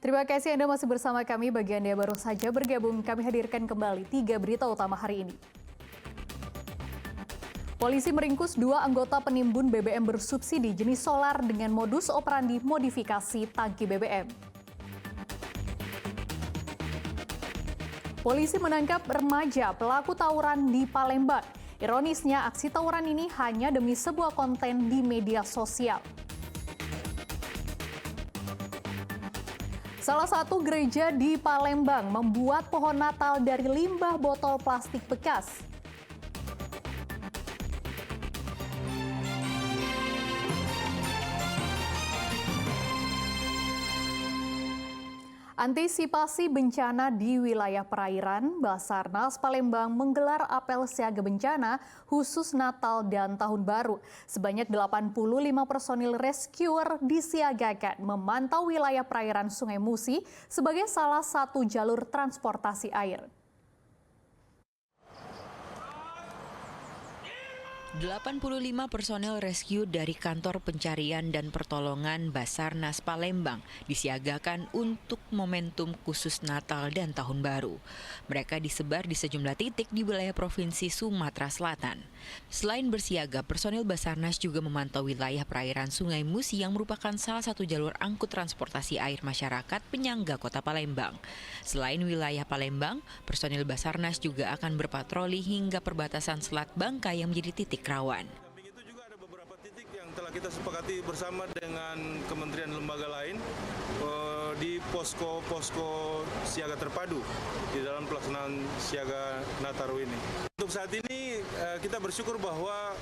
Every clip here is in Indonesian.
Terima kasih Anda masih bersama kami. Bagi Anda yang baru saja bergabung, kami hadirkan kembali 3 berita utama hari ini. Polisi meringkus 2 anggota penimbun BBM bersubsidi jenis solar dengan modus operandi modifikasi tangki BBM. Polisi menangkap remaja pelaku tawuran di Palembang. Ironisnya, aksi tawuran ini hanya demi sebuah konten di media sosial. Salah satu gereja di Palembang membuat pohon Natal dari limbah botol plastik bekas. Antisipasi bencana di wilayah perairan, Basarnas Palembang menggelar apel siaga bencana khusus Natal dan Tahun Baru. Sebanyak 85 personil rescuer disiagakan memantau wilayah perairan Sungai Musi sebagai salah satu jalur transportasi air. 85 personel rescue dari Kantor Pencarian dan Pertolongan Basarnas Palembang disiagakan untuk momentum khusus Natal dan Tahun Baru. Mereka disebar di sejumlah titik di wilayah Provinsi Sumatera Selatan. Selain bersiaga, personil Basarnas juga memantau wilayah perairan Sungai Musi yang merupakan salah satu jalur angkut transportasi air masyarakat penyangga Kota Palembang. Selain wilayah Palembang, personil Basarnas juga akan berpatroli hingga perbatasan Selat Bangka yang menjadi titik rawan. Itu juga ada beberapa titik yang telah kita sepakati bersama dengan kementerian lembaga lain di posko-posko siaga terpadu di dalam pelaksanaan siaga Nataru ini. Untuk saat ini kita bersyukur bahwa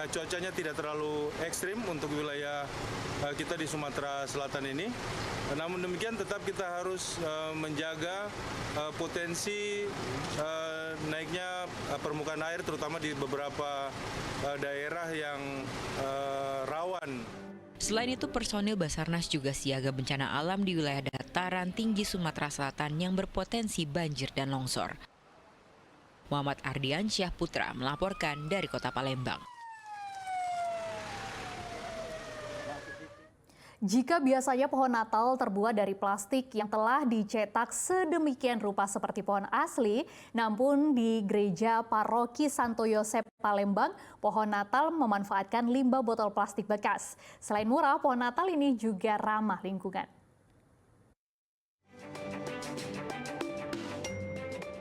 cuacanya tidak terlalu ekstrim untuk wilayah kita di Sumatera Selatan ini. Namun demikian tetap kita harus menjaga potensi naiknya permukaan air terutama di beberapa daerah yang rawan. Selain itu, personil Basarnas juga siaga bencana alam di wilayah dataran tinggi Sumatera Selatan yang berpotensi banjir dan longsor. Muhammad Ardiansyah Putra melaporkan dari Kota Palembang. Jika biasanya pohon Natal terbuat dari plastik yang telah dicetak sedemikian rupa seperti pohon asli, namun di Gereja Paroki Santo Yosep Palembang, pohon Natal memanfaatkan limbah botol plastik bekas. Selain murah, pohon Natal ini juga ramah lingkungan.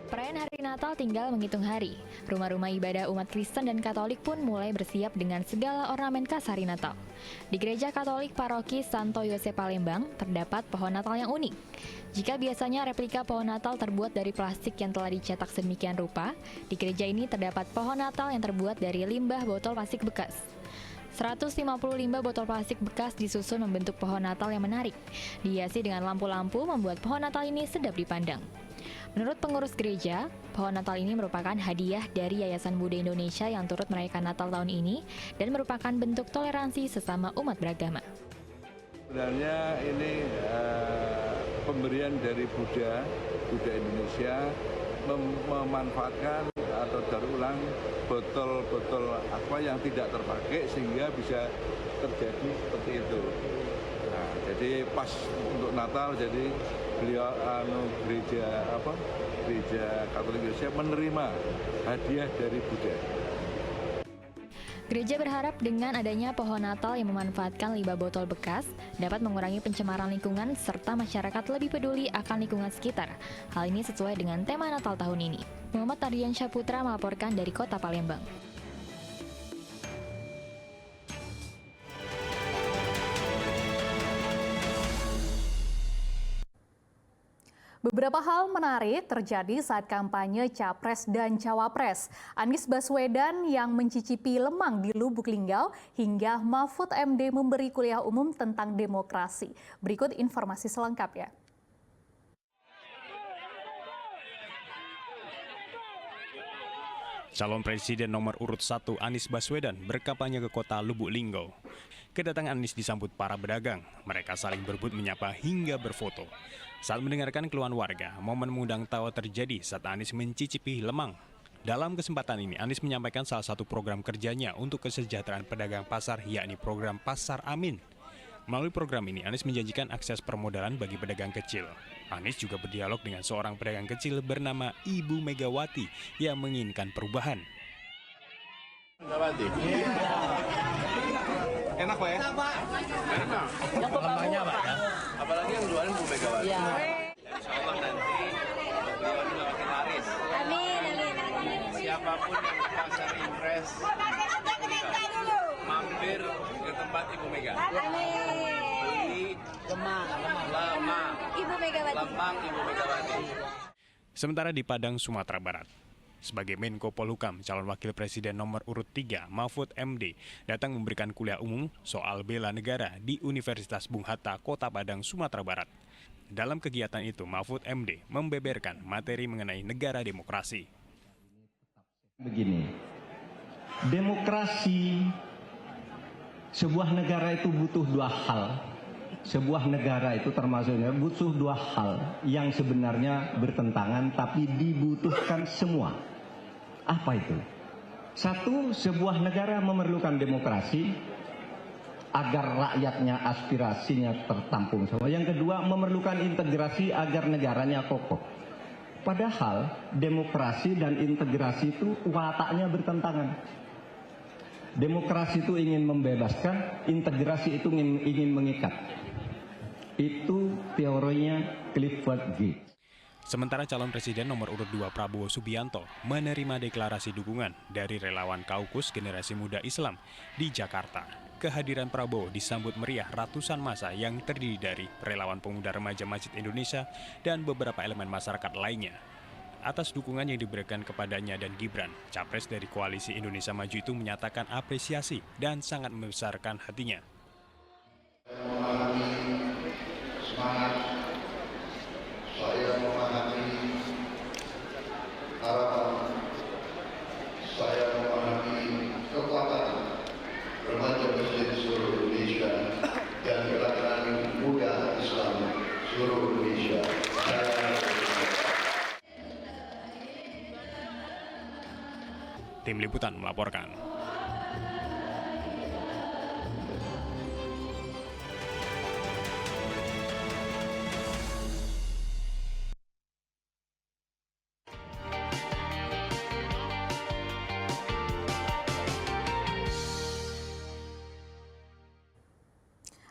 Perayaan Hari Natal tinggal menghitung hari. Rumah-rumah ibadah umat Kristen dan Katolik pun mulai bersiap dengan segala ornamen khas hari Natal. Di Gereja Katolik Paroki Santo Yosep Palembang terdapat pohon Natal yang unik. Jika biasanya replika pohon Natal terbuat dari plastik yang telah dicetak sedemikian rupa, di gereja ini terdapat pohon Natal yang terbuat dari limbah botol plastik bekas. 150 limbah botol plastik bekas disusun membentuk pohon Natal yang menarik. Dihiasi dengan lampu-lampu membuat pohon Natal ini sedap dipandang. Menurut pengurus gereja, pohon Natal ini merupakan hadiah dari Yayasan Buddha Indonesia yang turut merayakan Natal tahun ini dan merupakan bentuk toleransi sesama umat beragama. Sebenarnya ini pemberian dari Buddha Indonesia memanfaatkan atau daur ulang botol-botol aqua yang tidak terpakai sehingga bisa terjadi seperti itu. Nah, jadi pas untuk Natal, jadi beliau gereja Katolik Indonesia menerima hadiah dari Buddha. Gereja berharap dengan adanya pohon Natal yang memanfaatkan limbah botol bekas dapat mengurangi pencemaran lingkungan serta masyarakat lebih peduli akan lingkungan sekitar. Hal ini sesuai dengan tema Natal tahun ini. Muhammad Ardiansyah Putra melaporkan dari Kota Palembang. Beberapa hal menarik terjadi saat kampanye Capres dan Cawapres. Anies Baswedan yang mencicipi lemang di Lubuk Linggau hingga Mahfud MD memberi kuliah umum tentang demokrasi. Berikut informasi selengkapnya. Calon Presiden nomor urut 1 Anies Baswedan berkampanye ke kota Lubuk Linggau. Kedatangan Anies disambut para pedagang. Mereka saling berebut menyapa hingga berfoto. Saat mendengarkan keluhan warga, momen mengundang tawa terjadi saat Anies mencicipi lemang. Dalam kesempatan ini, Anies menyampaikan salah satu program kerjanya untuk kesejahteraan pedagang pasar, yakni program Pasar Amin. Melalui program ini, Anies menjanjikan akses permodalan bagi pedagang kecil. Anies juga berdialog dengan seorang pedagang kecil bernama Ibu Megawati yang menginginkan perubahan. Megawati. Enak Pak ya? Enak. Yang pertamanya Pak ya. Apalagi yang jualan Bu Megawati. Iya. Insya Allah nanti beliau ini makin laris. Amin. Siapapun yang ke pasar Impres, mampir ke tempat Ibu Mega. Beli Lemang. Ibu Megawati. lemang Ibu Megawati. Sementara di Padang, Sumatera Barat, sebagai Menko Polhukam, calon wakil presiden nomor urut 3, Mahfud MD, datang memberikan kuliah umum soal bela negara di Universitas Bung Hatta, Kota Padang, Sumatera Barat. Dalam kegiatan itu, Mahfud MD membeberkan materi mengenai negara demokrasi. Begini, demokrasi sebuah negara itu butuh dua hal. Sebuah negara itu termasuknya butuh dua hal yang sebenarnya bertentangan tapi dibutuhkan semua. Apa itu? Satu, sebuah negara memerlukan demokrasi agar rakyatnya aspirasinya tertampung semua. Yang kedua, memerlukan integrasi agar negaranya kokoh. Padahal demokrasi dan integrasi itu wataknya bertentangan. Demokrasi itu ingin membebaskan, integrasi itu ingin mengikat. Itu teorinya Clifford Geertz. Sementara calon presiden nomor urut 2 Prabowo Subianto menerima deklarasi dukungan dari relawan Kaukus Generasi Muda Islam di Jakarta. Kehadiran Prabowo disambut meriah ratusan massa yang terdiri dari relawan pemuda remaja Masjid Indonesia dan beberapa elemen masyarakat lainnya. Atas dukungan yang diberikan kepadanya dan Gibran, capres dari Koalisi Indonesia Maju itu menyatakan apresiasi dan sangat membesarkan hatinya. Semangat, saya memahami harapan, saya memahami kekuatan remaja Muslim seluruh Indonesia dan gerakan muda Islam seluruh Indonesia. Tim Liputan melaporkan.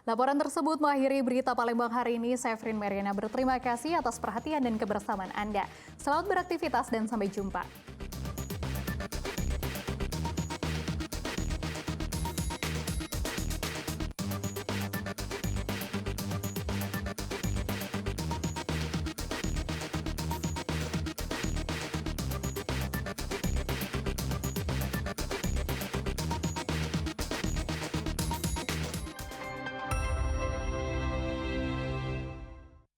Laporan tersebut mengakhiri berita Palembang hari ini. Saya Frin Mariana berterima kasih atas perhatian dan kebersamaan Anda. Selamat beraktivitas dan sampai jumpa.